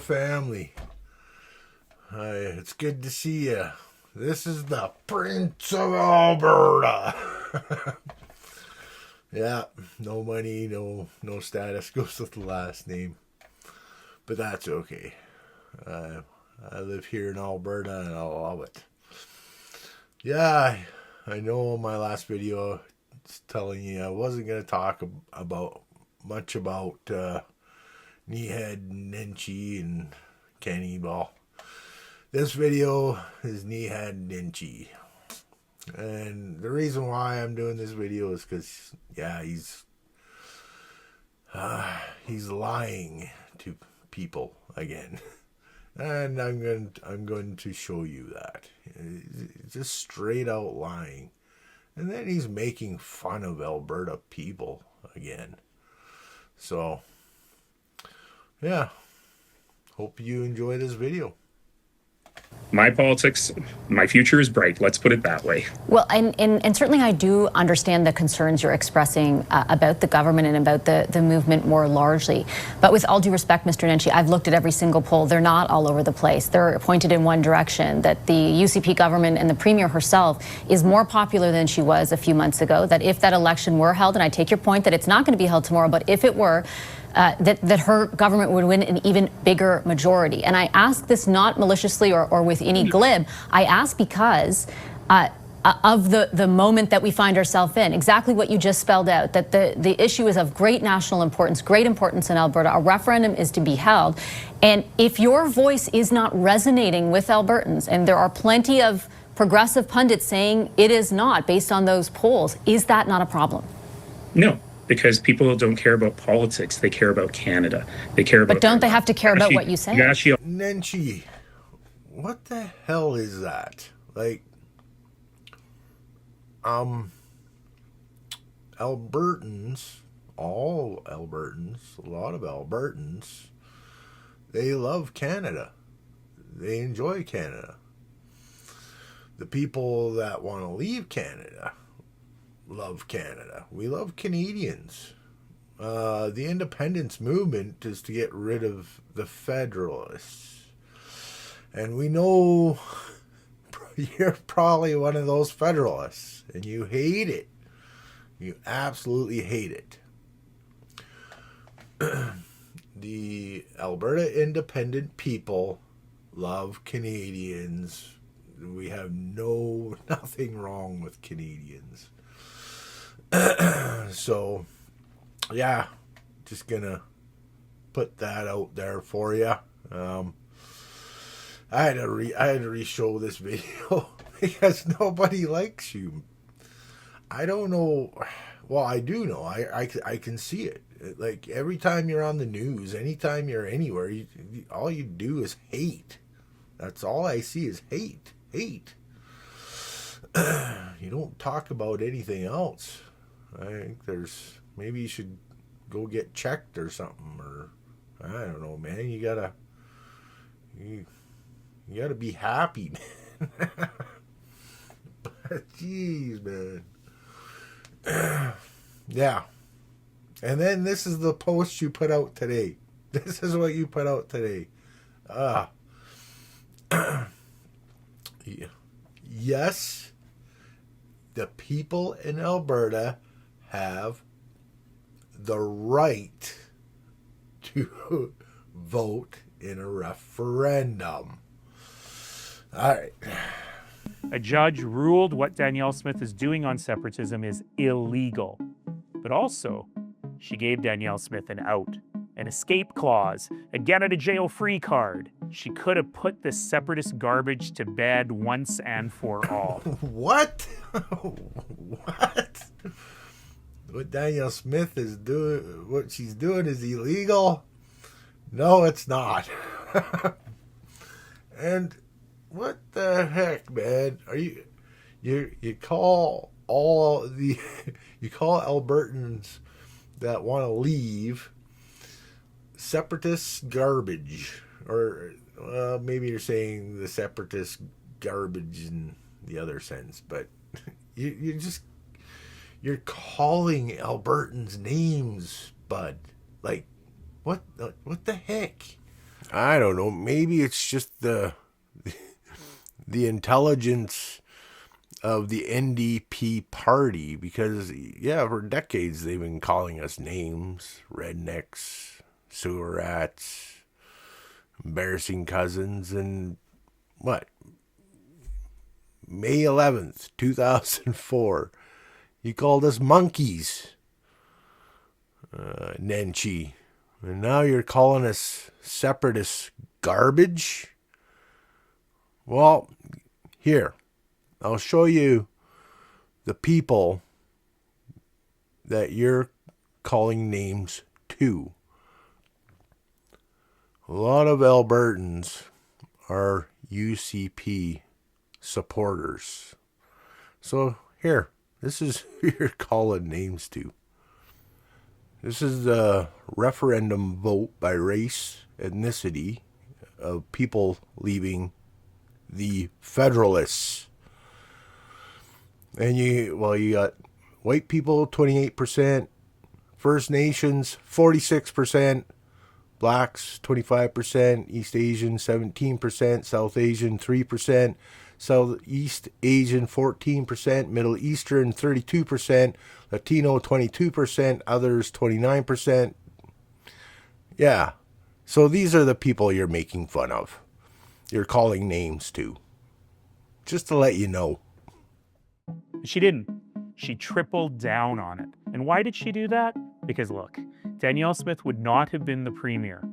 family. It's good to see you. This is the Prince of Alberta. Yeah, no money, no status goes with the last name. But that's okay. I live here in Alberta and I love it. Yeah, I know my last video was telling you I wasn't going to talk much about Naheed and Nenchi and Kenny Ball. This video is Naheed and Nenchi. And the reason why I'm doing this video is because, yeah, he's lying to people again. And I'm going to show you that. It's just straight out lying. And then he's making fun of Alberta people again. So, yeah. Hope you enjoy this video. My politics, my future is bright. Let's put it that way. Well, and certainly I do understand the concerns you're expressing about the government and about the movement more largely. But with all due respect, Mr. Nenchi, I've looked at every single poll. They're not all over the place. They're pointed in one direction, that the UCP government and the Premier herself is more popular than she was a few months ago, that if that election were held, and I take your point that it's not going to be held tomorrow, but if it were, that her government would win an even bigger majority. And I ask this not maliciously or with any glib. I ask because of the moment that we find ourselves in, exactly what you just spelled out, that the issue is of great national importance, great importance in Alberta. A referendum is to be held. And if your voice is not resonating with Albertans, and there are plenty of progressive pundits saying it is not based on those polls, is that not a problem? No. Because people don't care about politics. They care about Canada. They care about... But don't they have to care about what you say? Nenchi, what the hell is that? Like, Albertans, all Albertans, a lot of Albertans, they love Canada. They enjoy Canada. The people that want to leave Canada love Canada. We love Canadians. The independence movement is to get rid of the Federalists. And we know you're probably one of those Federalists. And you hate it. You absolutely hate it. The Alberta independent people love Canadians. We have nothing wrong with Canadians. So, yeah, just gonna put that out there for you. I had to re-show this video because nobody likes you. I don't know. Well, I do know. I can see it. Like, every time you're on the news, anytime you're anywhere, all you do is hate. That's all I see is hate. Hate. You don't talk about anything else. I think maybe you should go get checked or something, or I don't know, man. You gotta be happy, man. But jeez, man. Yeah. And then this is the post you put out today. This is what you put out today. Yes, the people in Alberta have the right to vote in a referendum. All right. A judge ruled what Danielle Smith is doing on separatism is illegal. But also, she gave Danielle Smith an out, an escape clause, a get-out-of-jail-free card. She could have put this separatist garbage to bed once and for all. What? What? What Danielle Smith is doing, what she's doing is illegal? No, it's not. And what the heck, man? Are you call all the you call Albertans that want to leave separatist garbage, or maybe you're saying the separatist garbage in the other sense, but you're calling Albertans names, bud. Like, what the heck? I don't know. Maybe it's just the intelligence of the NDP party, because yeah, for decades they've been calling us names: rednecks, sewer rats, embarrassing cousins, and what? May 11th, 2004, you called us monkeys, Nenchi. And now you're calling us separatist garbage? Well, here, I'll show you the people that you're calling names to. A lot of Albertans are UCP supporters. So here, this is who you're calling names to. This is the referendum vote by race, ethnicity of people leaving the Federalists. And you got white people 28%, First Nations 46%, blacks 25%, East Asian 17%, South Asian 3%, Southeast Asian 14%, Middle Eastern 32%, Latino 22%, others 29%. Yeah. So these are the people you're making fun of. You're calling names to. Just to let you know. She didn't. She tripled down on it. And why did she do that? Because look, Danielle Smith would not have been the premier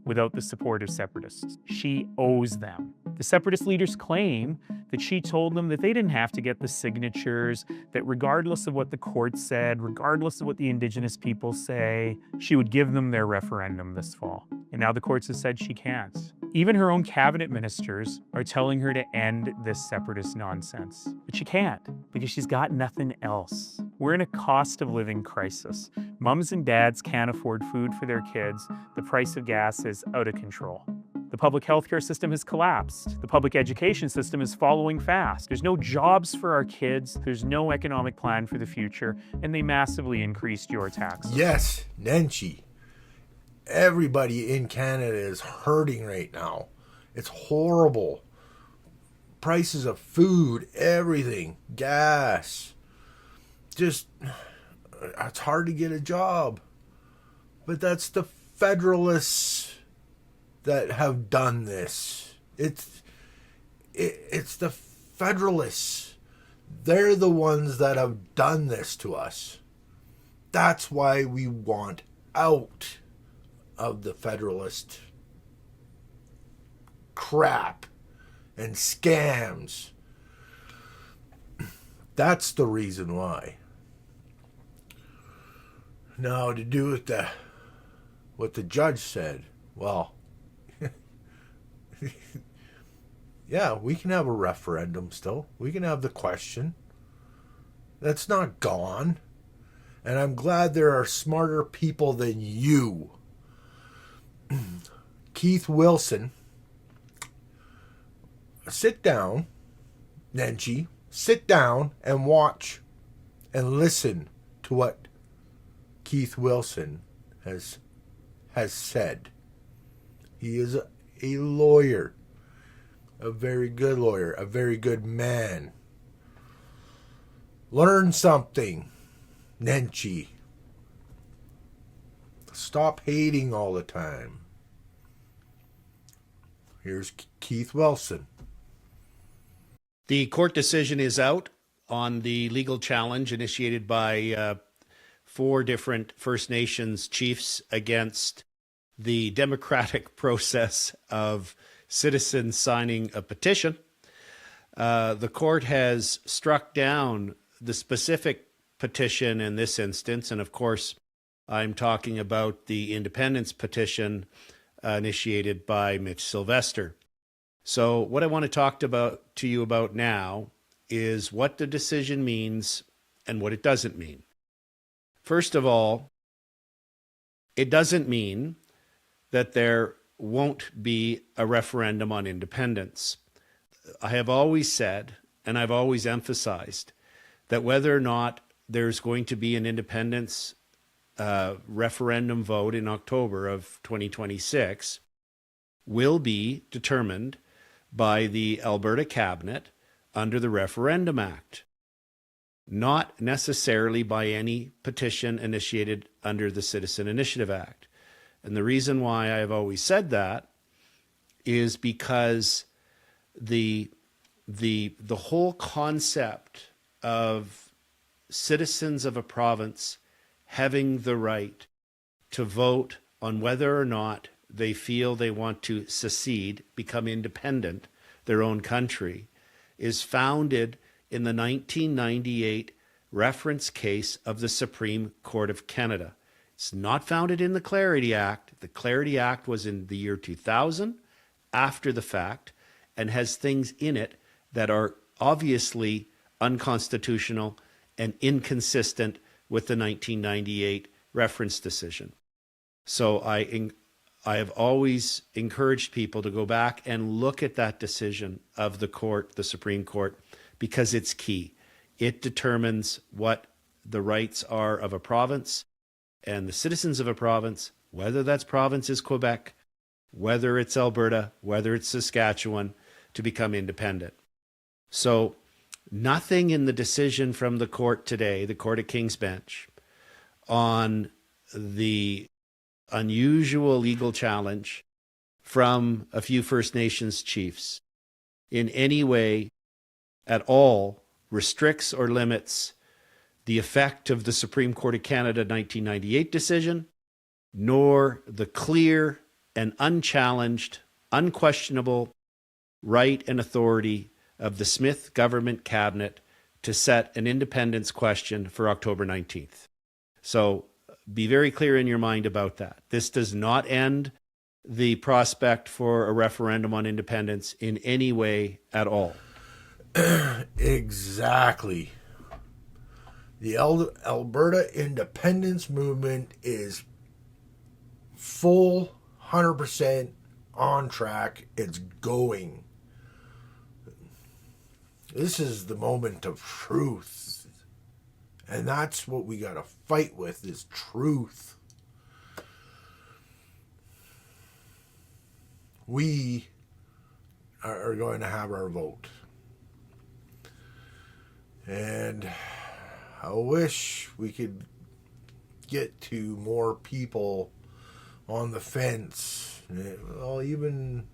without the support of separatists. She owes them. The separatist leaders claim that she told them that they didn't have to get the signatures, that regardless of what the court said, regardless of what the Indigenous people say, she would give them their referendum this fall. And now the courts have said she can't. Even her own cabinet ministers are telling her to end this separatist nonsense. But she can't, because she's got nothing else. We're in a cost of living crisis. Mums and dads can't afford food for their kids. The price of gas is out of control. The public healthcare system has collapsed. The public education system is following fast. There's no jobs for our kids. There's no economic plan for the future. And they massively increased your taxes. Yes, Nenchi. Everybody in Canada is hurting right now. It's horrible. Prices of food, everything, gas. Just, it's hard to get a job. But that's the Federalists that have done this. It's the Federalists. They're the ones that have done this to us. That's why we want out of the Federalist crap and scams. That's the reason why. Now, to do with what the judge said, well, yeah, we can have a referendum still. We can have the question. That's not gone. And I'm glad there are smarter people than you. Keith Wilson, sit down, Nenchi, sit down and watch and listen to what Keith Wilson has said. He is a lawyer, a very good lawyer, a very good man. Learn something, Nenchi. Stop hating all the time. Here's Keith Wilson. The court decision is out on the legal challenge initiated by 4 different First Nations chiefs against the democratic process of citizens signing a petition. The court has struck down the specific petition in this instance, and of course, I'm talking about the independence petition initiated by Mitch Sylvester. So what I want to talk to you about now is what the decision means and what it doesn't mean. First of all, it doesn't mean that there won't be a referendum on independence. I have always said, and I've always emphasized, that whether or not there's going to be an independence referendum vote in October of 2026 will be determined by the Alberta Cabinet under the Referendum Act, not necessarily by any petition initiated under the Citizen Initiative Act. And the reason why I've always said that is because the whole concept of citizens of a province having the right to vote on whether or not they feel they want to secede, become independent, their own country, is founded in the 1998 reference case of the Supreme Court of Canada. It's not founded in the Clarity Act. The Clarity Act was in the year 2000, after the fact, and has things in it that are obviously unconstitutional and inconsistent with the 1998 reference decision. So I have always encouraged people to go back and look at that decision of the court, the Supreme Court, because it's key. It determines what the rights are of a province and the citizens of a province, whether that province is Quebec, whether it's Alberta, whether it's Saskatchewan, to become independent. So nothing in the decision from the court today, the Court of King's Bench, on the unusual legal challenge from a few First Nations chiefs in any way at all restricts or limits the effect of the Supreme Court of Canada 1998 decision, nor the clear and unchallenged, unquestionable right and authority of the Smith government cabinet to set an independence question for October 19th. So be very clear in your mind about that. This does not end the prospect for a referendum on independence in any way at all. Exactly. The Alberta independence movement is full 100% on track. It's going. This is the moment of truth. And that's what we got to fight with, is truth. We are going to have our vote. And I wish we could get to more people on the fence. Well, even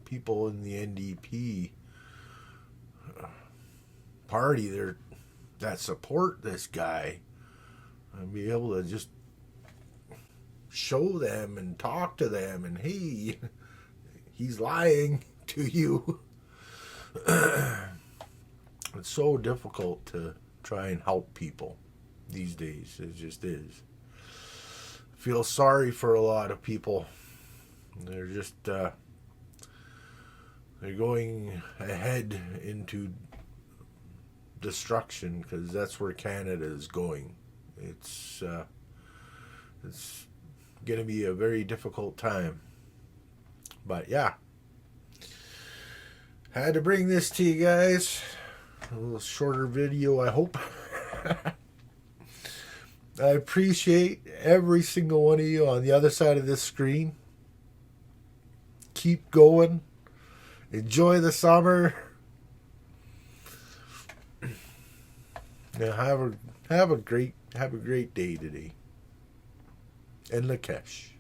people in the NDP party that support this guy, and be able to just show them and talk to them and, hey, he's lying to you. It's so difficult to try and help people these days. It just is. I feel sorry for a lot of people. They're just they're going ahead into destruction, because that's where Canada is going. It's going to be a very difficult time. But yeah, had to bring this to you guys. A little shorter video, I hope. I appreciate every single one of you on the other side of this screen. Keep going. Enjoy the summer. Now have a great day today. And Lakesh.